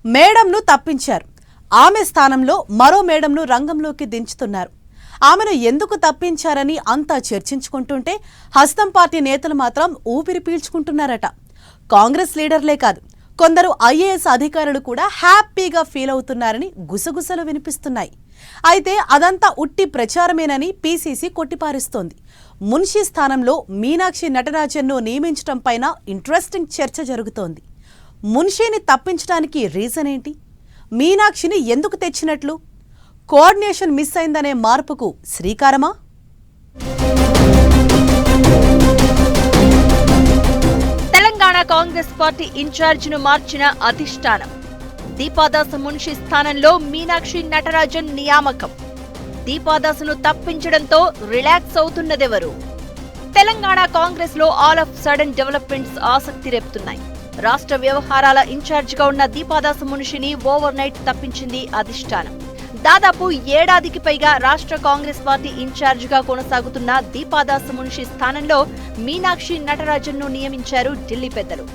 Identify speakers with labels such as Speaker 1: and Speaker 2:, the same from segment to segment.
Speaker 1: మేడంను తప్పించారు. ఆమె స్థానంలో మరో మేడంను రంగంలోకి దించుతున్నారు. ఆమెను ఎందుకు తప్పించారని అంతా చర్చించుకుంటుంటే హస్తం పార్టీ నేతలు మాత్రం ఊపిరి పీల్చుకుంటున్నారట. కాంగ్రెస్ లీడర్లే కాదు, కొందరు ఐఏఎస్ అధికారులు కూడా హ్యాపీగా ఫీల్ అవుతున్నారని గుసగుసలు వినిపిస్తున్నాయి. అయితే అదంతా ఉట్టి ప్రచారమేనని పీసీసీ కొట్టిపారేస్తోంది. మున్షీ స్థానంలో మీనాక్షి నటరాజన్ను నియమించడం పైన ఇంట్రెస్టింగ్ చర్చ జరుగుతోంది. మున్షీని తప్పించడానికి రీజన్ ఏంటి? మీనాక్షిని ఎందుకు తెచ్చినట్లు? కోఆర్డినేషన్ మిస్ అయిందనే మార్పుకు శ్రీకారమా?
Speaker 2: తెలంగాణ కాంగ్రెస్ పార్టీ ఇన్ఛార్జిను మార్చిన అధిష్టానం. దీపాదాస్ మున్షి స్థానంలో మీనాక్షి నటరాజన్ నియామకం. దీపాదాసును తప్పించడంతో రిలాక్స్ అవుతున్నదెవరు? తెలంగాణ కాంగ్రెస్ లో ఆల్ ఆఫ్ సడన్ డెవలప్మెంట్స్ ఆసక్తి రేపుతున్నాయి. రాష్ట్ర వ్యవహారాల ఇన్ఛార్జిగా ఉన్న దీపాదాస్ మున్షిని ఓవర్ నైట్ తప్పించింది అధిష్టానం. దాదాపు ఏడాదికి పైగా రాష్ట్ర కాంగ్రెస్ పార్టీ ఇన్ఛార్జిగా కొనసాగుతున్న దీపాదాస్ మున్షి స్థానంలో మీనాక్షి నటరాజన్ను నియమించారు ఢిల్లీ పెద్దలు.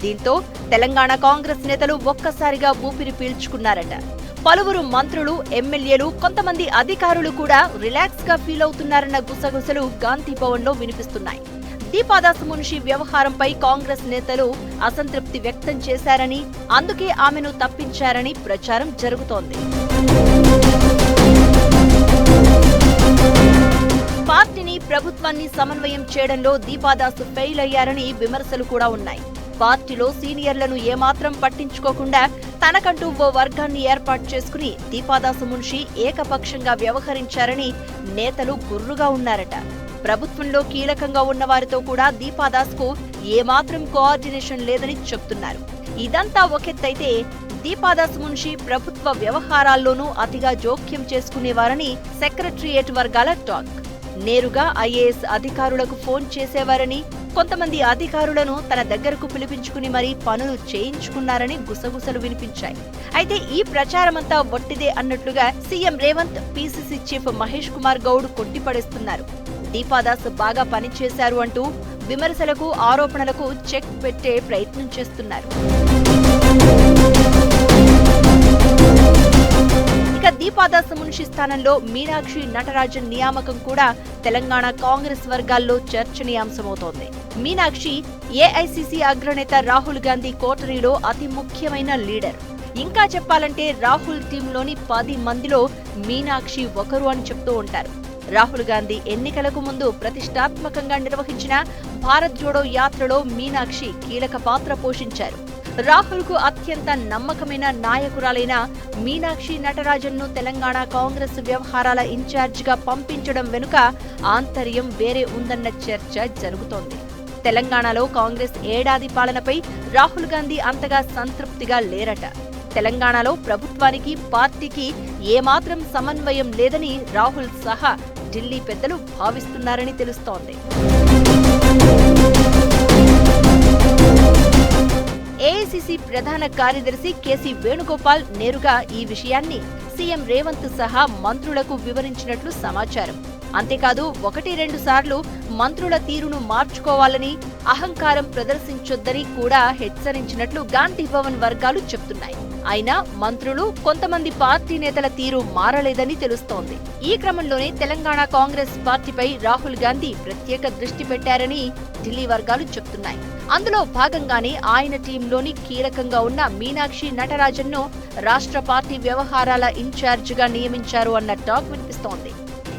Speaker 2: దీంతో తెలంగాణ కాంగ్రెస్ నేతలు ఒక్కసారిగా ఊపిరి పీల్చుకున్నారట. పలువురు మంత్రులు, ఎమ్మెల్యేలు, కొంతమంది అధికారులు కూడా రిలాక్స్ గా ఫీల్ అవుతున్నారన్న గుసగుసలు గాంధీ భవన్ లో వినిపిస్తున్నాయి. దీపాదాస్ మున్షి వ్యవహారంపై కాంగ్రెస్ నేతలు అసంతృప్తి వ్యక్తం చేశారని, అందుకే ఆమెను తప్పించారని ప్రచారం జరుగుతోంది. పార్టీని, ప్రభుత్వాన్ని సమన్వయం చేయడంలో దీపాదాస్ ఫెయిల్ అయ్యారని విమర్శలు కూడా ఉన్నాయి. పార్టీలో సీనియర్లను ఏమాత్రం పట్టించుకోకుండా తనకంటూ ఓ వర్గాన్ని ఏర్పాటు చేసుకుని దీపాదాస్ మున్షి ఏకపక్షంగా వ్యవహరించారని నేతలు గుర్రుగా ఉన్నారట. ప్రభుత్వంలో కీలకంగా ఉన్న వారితో కూడా దీపాదాస్ కు ఏమాత్రం కోఆర్డినేషన్ లేదని చెప్తున్నారు. ఇదంతా ఒకెత్తైతే దీపాదాస్ మున్షి ప్రభుత్వ వ్యవహారాల్లోనూ అతిగా జోక్యం చేసుకునేవారని సెక్రటరియేట్ వర్గాల టాక్. నేరుగా ఐఏఎస్ అధికారులకు ఫోన్ చేసేవారని, కొంతమంది అధికారులను తన దగ్గరకు పిలిపించుకుని మరీ పనులు చేయించుకున్నారని గుసగుసలు వినిపించాయి. అయితే ఈ ప్రచారమంతా వట్టిదే అన్నట్లుగా CM Revanth, PCC chief Mahesh Kumar Goud కొట్టిపడేస్తున్నారు. దీపాదాస్ బాగా పనిచేశారు అంటూ విమర్శలకు, ఆరోపణలకు చెక్ పెట్టే ప్రయత్నం చేస్తున్నారు. ఇక దీపాదాస్ మున్షి స్థానంలో మీనాక్షి నటరాజన్ నియామకం కూడా తెలంగాణ కాంగ్రెస్ వర్గాల్లో చర్చనీయాంశమవుతోంది. మీనాక్షి ఏఐసీసీ అగ్రనేత రాహుల్ గాంధీ కోటరీలో అతి ముఖ్యమైన లీడర్. ఇంకా చెప్పాలంటే రాహుల్ టీంలోని 10 మందిలో మీనాక్షి ఒకరు అని చెప్తూ ఉంటారు. రాహుల్ గాంధీ ఎన్నికలకు ముందు ప్రతిష్టాత్మకంగా నిర్వహించిన భారత్ జోడో యాత్రలో మీనాక్షి కీలక పాత్ర పోషించారు. రాహుల్ కు అత్యంత నమ్మకమైన నాయకురాలైన మీనాక్షి నటరాజన్ను తెలంగాణ కాంగ్రెస్ వ్యవహారాల ఇన్ఛార్జిగా పంపించడం వెనుక ఆంతర్యం వేరే ఉందన్న చర్చ జరుగుతోంది. తెలంగాణలో కాంగ్రెస్ ఏడాది పాలనపై రాహుల్ గాంధీ అంతగా సంతృప్తిగా లేరట. తెలంగాణలో ప్రభుత్వానికి, పార్టీకి ఏమాత్రం సమన్వయం లేదని రాహుల్ సహా ఢిల్లీ పెద్దలు భావిస్తున్నారని తెలుస్తోంది. ఏఐసీసీ ప్రధాన కార్యదర్శి కేసీ వేణుగోపాల్ నేరుగా ఈ విషయాన్ని సీఎం రేవంత్ సహా మంత్రులకు వివరించినట్లు సమాచారం. అంతేకాదు 1-2 సార్లు మంత్రుల తీరును మార్చుకోవాలని, అహంకారం ప్రదర్శించొద్దని కూడా హెచ్చరించినట్లు గాంధీ భవన్ వర్గాలు చెప్తున్నాయి. అయినా మంత్రులు, కొంతమంది పార్టీ నేతల తీరు మారలేదని తెలుస్తోంది. ఈ క్రమంలోనే తెలంగాణ కాంగ్రెస్ పార్టీపై రాహుల్ గాంధీ ప్రత్యేక దృష్టి పెట్టారని ఢిల్లీ వర్గాలు చెప్తున్నాయి. అందులో భాగంగానే ఆయన టీంలోని కీలకంగా ఉన్న మీనాక్షి నటరాజన్ను రాష్ట్ర పార్టీ వ్యవహారాల ఇన్ఛార్జిగా నియమించారు అన్న టాక్ వినిపిస్తోంది.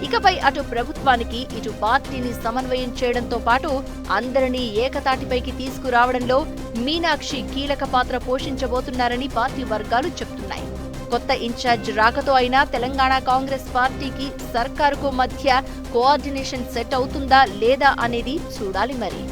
Speaker 2: ఇకపై అటు ప్రభుత్వానికి, ఇటు పార్టీని సమన్వయం చేయడంతో పాటు అందరినీ ఏకతాటిపైకి తీసుకురావడంలో మీనాక్షి కీలక పాత్ర పోషించబోతున్నారని పార్టీ వర్గాలు చెప్తున్నాయి. కొత్త ఇన్ఛార్జ్ రాకతో అయినా తెలంగాణ కాంగ్రెస్ పార్టీకి, సర్కారుకు మధ్య కోఆర్డినేషన్ సెట్ అవుతుందా లేదా అనేది చూడాలి మరి.